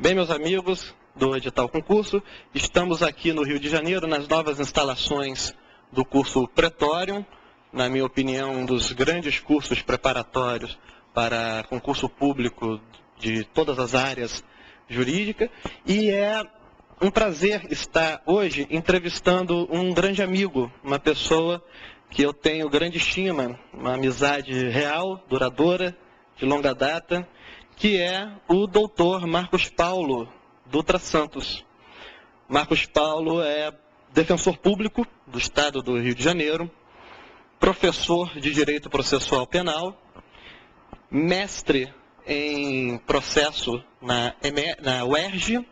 Bem, meus amigos do Edital Concurso, estamos aqui no Rio de Janeiro, nas novas instalações do curso Pretório, na minha opinião, um dos grandes cursos preparatórios para concurso público de todas as áreas jurídicas, e é um prazer estar hoje entrevistando um grande amigo, uma pessoa que eu tenho grande estima, uma amizade real, duradoura, de longa data, que é o doutor Marcos Paulo Dutra Santos. Marcos Paulo é defensor público do Estado do Rio de Janeiro, professor de Direito Processual Penal, mestre em processo na UERJ,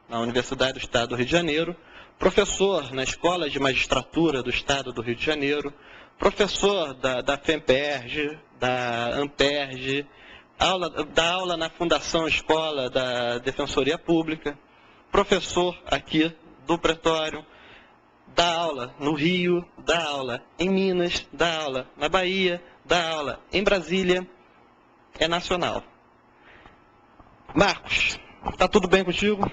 na Universidade do Estado do Rio de Janeiro, professor na Escola de Magistratura do Estado do Rio de Janeiro, professor da FEMPERJ, da AMPERJ, dá aula na Fundação Escola da Defensoria Pública, professor aqui do Pretório, dá aula no Rio, dá aula em Minas, dá aula na Bahia, dá aula em Brasília, é nacional. Marcos, está tudo bem contigo?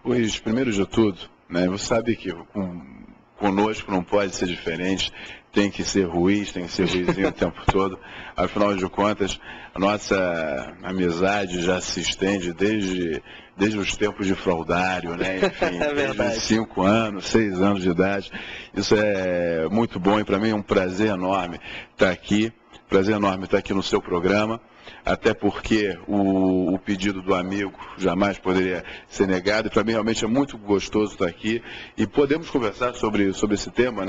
Luiz, primeiro de tudo, você sabe que conosco não pode ser diferente, tem que ser ruizinho o tempo todo. Afinal de contas, a nossa amizade já se estende desde os tempos de fraudário, Enfim, desde 5 anos, 6 anos de idade. Isso é muito bom e para mim é um prazer enorme estar aqui. Prazer enorme estar aqui no seu programa, até porque o pedido do amigo jamais poderia ser negado, e para mim realmente é muito gostoso estar aqui, e podemos conversar sobre esse tema,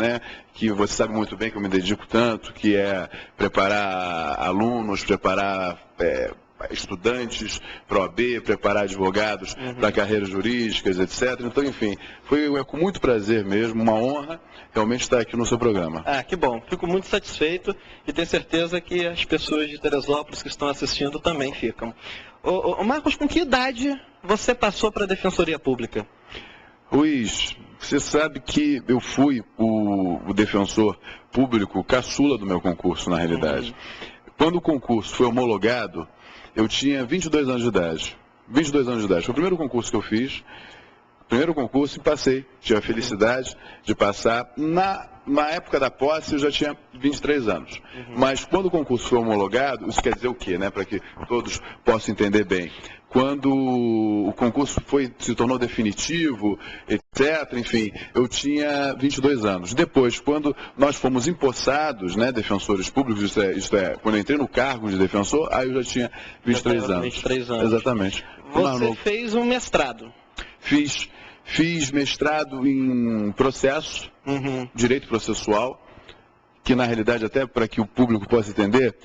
que você sabe muito bem que eu me dedico tanto, que é preparar alunos, preparar estudantes para OAB, preparar advogados para carreiras jurídicas, etc. Então, enfim, foi com muito prazer mesmo, uma honra realmente estar aqui no seu programa. Ah, que bom. Fico muito satisfeito e tenho certeza que as pessoas de Teresópolis que estão assistindo também ficam. Ô Marcos, com que idade você passou para a Defensoria Pública? Luiz, você sabe que eu fui o defensor público caçula do meu concurso, na realidade. Quando o concurso foi homologado, eu tinha 22 anos de idade. 22 anos de idade. Foi o primeiro concurso que eu fiz. Primeiro concurso e passei. Tive a felicidade de passar. Na época da posse eu já tinha 23 anos. Mas quando o concurso foi homologado, isso quer dizer o quê, Para que todos possam entender bem. Quando o concurso se tornou definitivo, etc., enfim, eu tinha 22 anos. Depois, quando nós fomos empossados, defensores públicos, isto é, quando eu entrei no cargo de defensor, aí eu já tinha 23 anos. 23 anos. Exatamente. Você fez um mestrado? Fiz mestrado em processo, direito processual, que na realidade, até para que o público possa entender,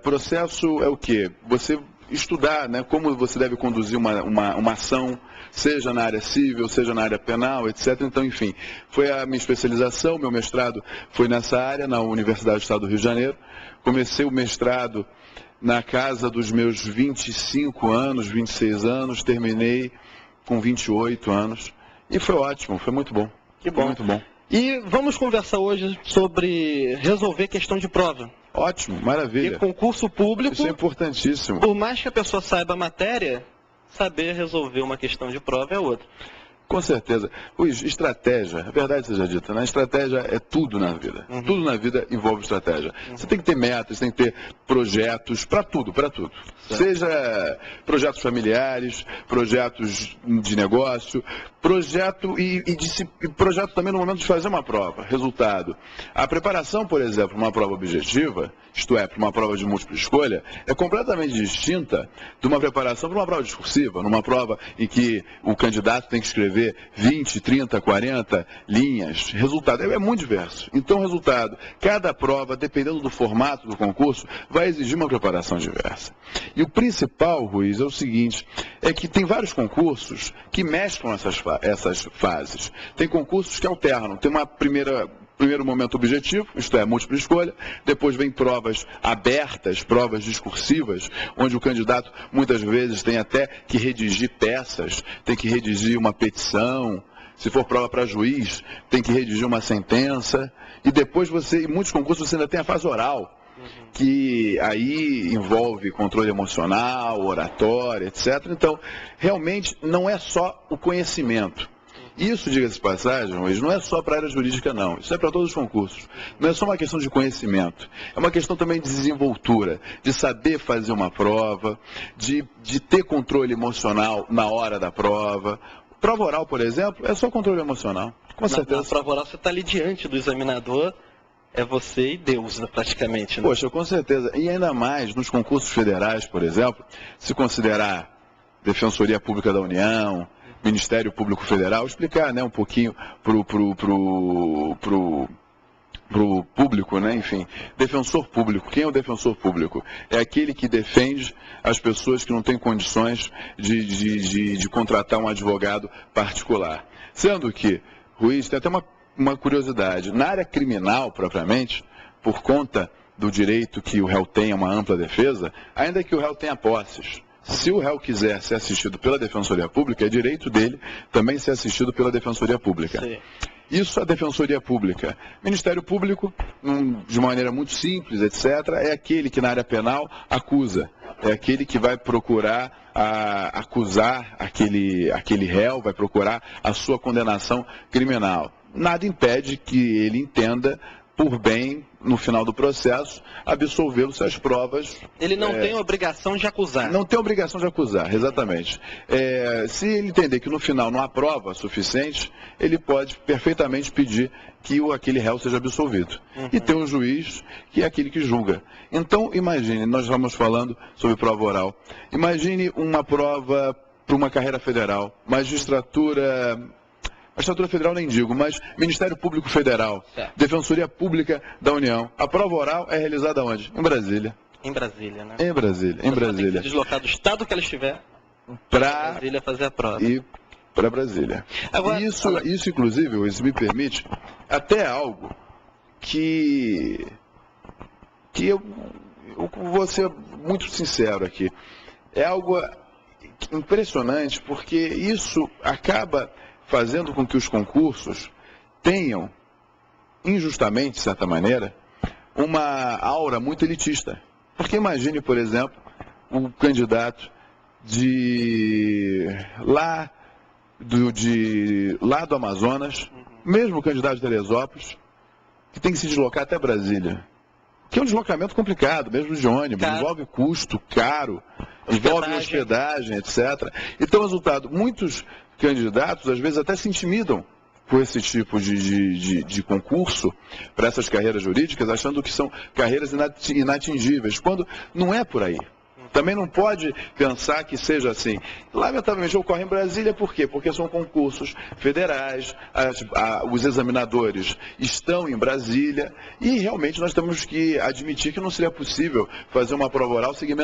processo é o quê? Você estudar como você deve conduzir uma ação, seja na área civil, seja na área penal, etc. Então, enfim, foi a minha especialização, meu mestrado foi nessa área, na Universidade do Estado do Rio de Janeiro. Comecei o mestrado na casa dos meus 25 anos, 26 anos, terminei com 28 anos, e foi ótimo, foi muito bom. Que bom. Foi muito bom. E vamos conversar hoje sobre resolver questão de prova. Ótimo, maravilha. E concurso público, isso é importantíssimo. Por mais que a pessoa saiba a matéria, saber resolver uma questão de prova é outra. Com certeza. Luiz, estratégia, a verdade seja dita, estratégia é tudo na vida. Tudo na vida envolve estratégia. Você tem que ter metas, tem que ter projetos, para tudo. Certo. Seja projetos familiares, projetos de negócio, projeto projeto também no momento de fazer uma prova, resultado. A preparação, por exemplo, para uma prova objetiva, isto é, para uma prova de múltipla escolha, é completamente distinta de uma preparação para uma prova discursiva, numa prova em que o candidato tem que escrever 20, 30, 40 linhas. Resultado é muito diverso. Então, resultado, cada prova, dependendo do formato do concurso, vai exigir uma preparação diversa. E o principal, Ruiz, é o seguinte, é que tem vários concursos que mesclam essas fases. Tem concursos que alternam. Tem uma primeiro momento objetivo, isto é, múltipla escolha, depois vem provas abertas, provas discursivas, onde o candidato muitas vezes tem até que redigir peças, tem que redigir uma petição, se for prova para juiz, tem que redigir uma sentença, e depois em muitos concursos você ainda tem a fase oral. que aí envolve controle emocional, oratória, etc. Então, realmente, não é só o conhecimento. Isso, diga-se de passagem, Luiz, não é só para a área jurídica, não. Isso é para todos os concursos. Não é só uma questão de conhecimento. É uma questão também de desenvoltura, de saber fazer uma prova, de ter controle emocional na hora da prova. Prova oral, por exemplo, é só controle emocional. Com certeza. Na prova oral, você está ali diante do examinador, é você e Deus, né, praticamente. Né? Poxa, com certeza. E ainda mais nos concursos federais, por exemplo, se considerar Defensoria Pública da União, Ministério Público Federal, explicar, né, um pouquinho pro público, né, enfim, defensor público. Quem é o defensor público? É aquele que defende as pessoas que não têm condições de contratar um advogado particular. Sendo que, Ruiz, tem até uma curiosidade, na área criminal propriamente, por conta do direito que o réu tem a uma ampla defesa, ainda que o réu tenha posses, se o réu quiser ser assistido pela Defensoria Pública, é direito dele também ser assistido pela Defensoria Pública. Sim. Isso a Defensoria Pública. Ministério Público, de maneira muito simples, etc., é aquele que na área penal acusa. É aquele que vai procurar acusar aquele réu, vai procurar a sua condenação criminal. Nada impede que ele entenda por bem, no final do processo, absolvê-lo se as provas... Ele não tem obrigação de acusar. Não tem obrigação de acusar, exatamente. Se ele entender que no final não há prova suficiente, ele pode perfeitamente pedir que aquele réu seja absolvido. E tem um juiz que é aquele que julga. Então, imagine, nós estamos falando sobre prova oral. Imagine uma prova para uma carreira federal, magistratura federal nem digo, mas Ministério Público Federal, Defensoria Pública da União. A prova oral é realizada onde? Em Brasília. Em Brasília, né? Em Brasília, em Brasília. Tem que se deslocar do estado que ela estiver para Brasília fazer a prova. E para Brasília. Agora, isso, inclusive, se me permite, até é algo que eu vou ser muito sincero aqui. É algo impressionante, porque isso acaba fazendo com que os concursos tenham, injustamente, de certa maneira, uma aura muito elitista. Porque imagine, por exemplo, um candidato lá do Amazonas, mesmo o candidato de Teresópolis, que tem que se deslocar até Brasília. Que é um deslocamento complicado, mesmo de ônibus, envolve custo, caro, envolve hospedagem, etc. Então, resultado, muitos candidatos, às vezes, até se intimidam com esse tipo de concurso para essas carreiras jurídicas, achando que são carreiras inatingíveis, quando não é por aí. Também não pode pensar que seja assim. Lamentavelmente ocorre em Brasília, por quê? Porque são concursos federais, os examinadores estão em Brasília e realmente nós temos que admitir que não seria possível fazer uma prova oral segmentada.